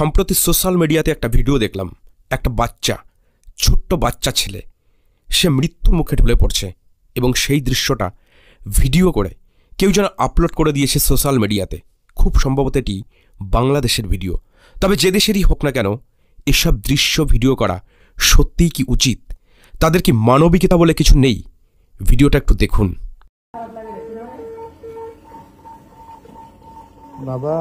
সম্প্রতি সোশ্যাল মিডিয়াতে একটা ভিডিও দেখলাম। একটা বাচ্চা, ছোট্ট বাচ্চা ছেলে, সে মৃত্যুর মুখে ঢলে পড়ছে এবং সেই দৃশ্যটা ভিডিও করে কেউ যেন আপলোড করে দিয়েছে সোশ্যাল মিডিয়াতে। খুব সম্ভবত এটি বাংলাদেশের ভিডিও। তবে যে দেশেরই হোক না কেন, এসব দৃশ্য ভিডিও করা সত্যিই কি উচিত? তাদের কি মানবিকতা বলে কিছু নেই? ভিডিওটা একটু দেখুন। বাবা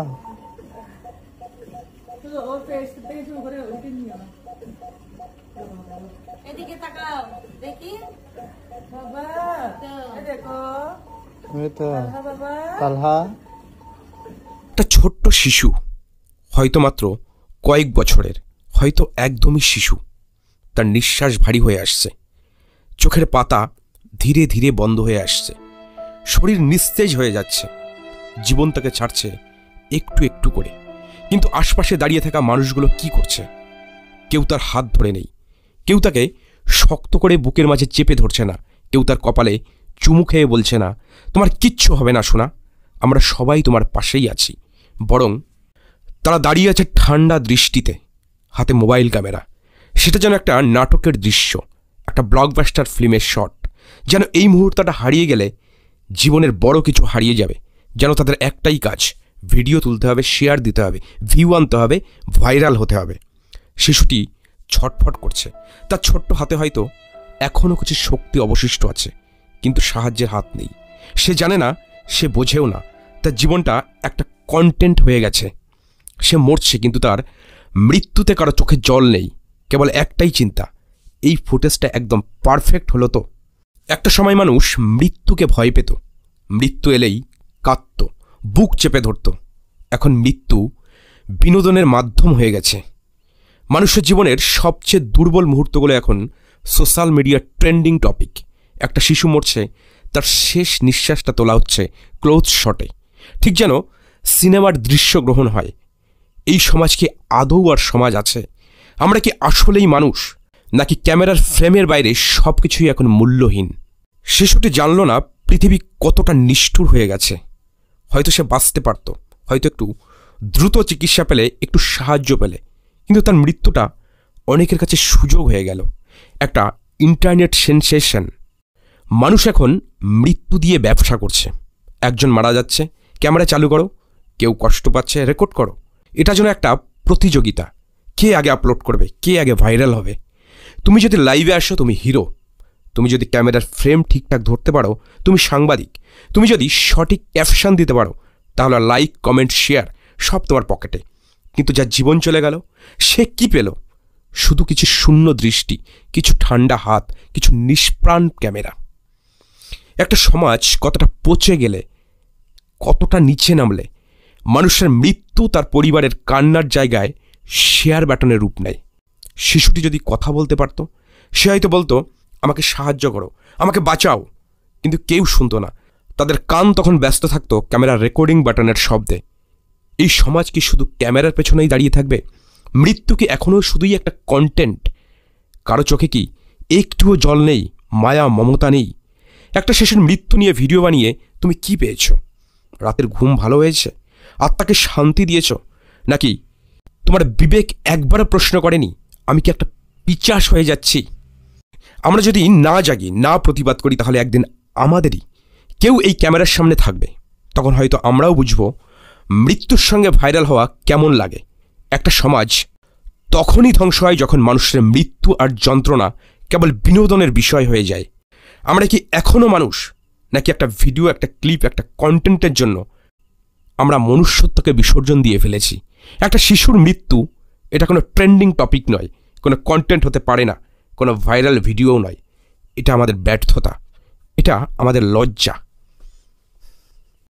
এদিকে তাকাও দেখি বাবা, এই দেখো তালহা। একটা ছোট্ট শিশু, হয়তো মাত্র কয়েক বছরের, হয়তো একদমই শিশু। তার নিঃশ্বাস ভারী হয়ে আসছে, চোখের পাতা ধীরে ধীরে বন্ধ হয়ে আসছে, শরীর নিস্তেজ হয়ে যাচ্ছে। জীবন তাকে ছাড়ছে একটু একটু করে। কিন্তু আশপাশে দাঁড়িয়ে থাকা মানুষগুলো কি করছে? কেউ তার হাত ধরে নেই, কেউ তাকে শক্ত করে বুকের মাঝে চেপে ধরছে না, কেউ তার কপালে চুমু খেয়ে বলছে না তোমার কিচ্ছু হবে না সোনা, আমরা সবাই তোমার পাশেই আছি। বরং তারা দাঁড়িয়ে আছে ঠান্ডা দৃষ্টিতে, হাতে মোবাইল ক্যামেরা। সেটা যেন একটা নাটকের দৃশ্য, একটা ব্লকবাস্টার ফিল্মের শট। যেন এই মুহূর্তটা হারিয়ে গেলে জীবনের বড় কিছু হারিয়ে যাবে। যেন তাদের একটাই কাজ, ভিডিও তুলতে হবে, শেয়ার দিতে হবে, ভিউ আনতে হবে, ভাইরাল হতে হবে। শিশুটি ছটফট করছে। তার ছোট্ট হাতে হয়তো এখনও কিছু শক্তি অবশিষ্ট আছে, কিন্তু সাহায্যের হাত নেই। সে জানে না, সে বোঝেও না, তার জীবনটা একটা কন্টেন্ট হয়ে গেছে। সে মরছে, কিন্তু তার মৃত্যুতে কারো চোখে জল নেই। কেবল একটাই চিন্তা, এই ফুটেজটা একদম পারফেক্ট হলো তো? একটা সময় মানুষ মৃত্যুকে ভয় পেত, মৃত্যু এলেই কাঁদত, বুক চেপে ধরত। এখন মৃত্যু বিনোদনের মাধ্যম হয়ে গেছে। মানুষের জীবনের সবচেয়ে দুর্বল মুহূর্তগুলো এখন সোশ্যাল মিডিয়ার ট্রেন্ডিং টপিক। একটা শিশু মরছে, তার শেষ নিঃশ্বাসটা তোলা হচ্ছে ক্লোজ শটে, ঠিক যেন সিনেমার দৃশ্য গ্রহণ হয়। এই সমাজ কি আদৌ আর সমাজ আছে? আমরা কি আসলেই মানুষ, নাকি ক্যামেরার ফ্রেমের বাইরে সব কিছুই এখন মূল্যহীন? শিশুটি জানল না পৃথিবী কতটা নিষ্ঠুর হয়ে গেছে। হয়তো সে বাঁচতে পারত, হয়তো একটু দ্রুত চিকিৎসা পেলে, একটু সাহায্য পেলে, কিন্তু তার মৃত্যুটা অনেকের কাছে সুযোগ হয়ে গেল, একটা ইন্টারনেট সেনসেশন। মানুষ এখন মৃত্যু দিয়ে ব্যবসা করছে। একজন মারা যাচ্ছে, ক্যামেরা চালু করো, কেউ কষ্ট পাচ্ছে, রেকর্ড করো। এটা যেন একটা প্রতিযোগিতা, কে আগে আপলোড করবে, কে আগে ভাইরাল হবে। তুমি যদি লাইভে আসো, তুমি হিরো। তুমি যদি ক্যামেরার ফ্রেম ঠিকঠাক ধরতে পারো, তুমি সাংবাদিক। তুমি যদি সঠিক ক্যাপশন দিতে পারো, তাহলে লাইক, কমেন্ট, শেয়ার সব তোমার পকেটে। কিন্তু যার জীবন চলে গেল, সে কি পেল? শুধু কিছু শূন্য দৃষ্টি, কিছু ঠান্ডা হাত, কিছু নিষ্প্রাণ ক্যামেরা। একটা সমাজ কতটা পচে গেলে, কতটা নিচে নামলে মানুষের মৃত্যু তার পরিবারের কান্নার জায়গায় শেয়ার বাটনের রূপ নেয়। শিশুটি যদি কথা বলতে পারত, সে হয়তো বলতো আমাকে সাহায্য করো, আমাকে বাঁচাও। কিন্তু কেউ শুনতো না, তাদের কান তখন ব্যস্ত থাকতো ক্যামেরার রেকর্ডিং বাটনের শব্দে। এই সমাজ কি শুধু ক্যামেরার পেছনেই দাঁড়িয়ে থাকবে? মৃত্যু কি এখনও শুধুই একটা কন্টেন্ট? কারো চোখে কি একটুও জল নেই, মায়া মমতা নেই? একটা শেষের মৃত্যু নিয়ে ভিডিও বানিয়ে তুমি কি পেয়েছ? রাতের ঘুম ভালো হয়েছে? আত্মাকে শান্তি দিয়েছ? নাকি তোমার বিবেক একবারও প্রশ্ন করেনি আমি কি একটা পিচাস হয়ে যাচ্ছি? আমরা যদি না জাগি, না প্রতিবাদ করি, তাহলে একদিন আমাদেরই কেউ এই ক্যামেরার সামনে থাকবে। তখন হয়তো আমরাও বুঝব মৃত্যুর সঙ্গে ভাইরাল হওয়া কেমন লাগে। একটা সমাজ তখনই ধ্বংস হয় যখন মানুষের মৃত্যু আর যন্ত্রণা কেবল বিনোদনের বিষয় হয়ে যায়। আমরা কি এখনও মানুষ, নাকি একটা ভিডিও, একটা ক্লিপ, একটা কন্টেন্টের জন্য আমরা মনুষ্যত্বকে বিসর্জন দিয়ে ফেলেছি? একটা শিশুর মৃত্যু, এটা কোনো ট্রেন্ডিং টপিক নয়, কোনো কন্টেন্ট হতে পারে না, কোনো ভাইরাল ভিডিও নয়। এটা আমাদের ব্যর্থতা, এটা আমাদের লজ্জা।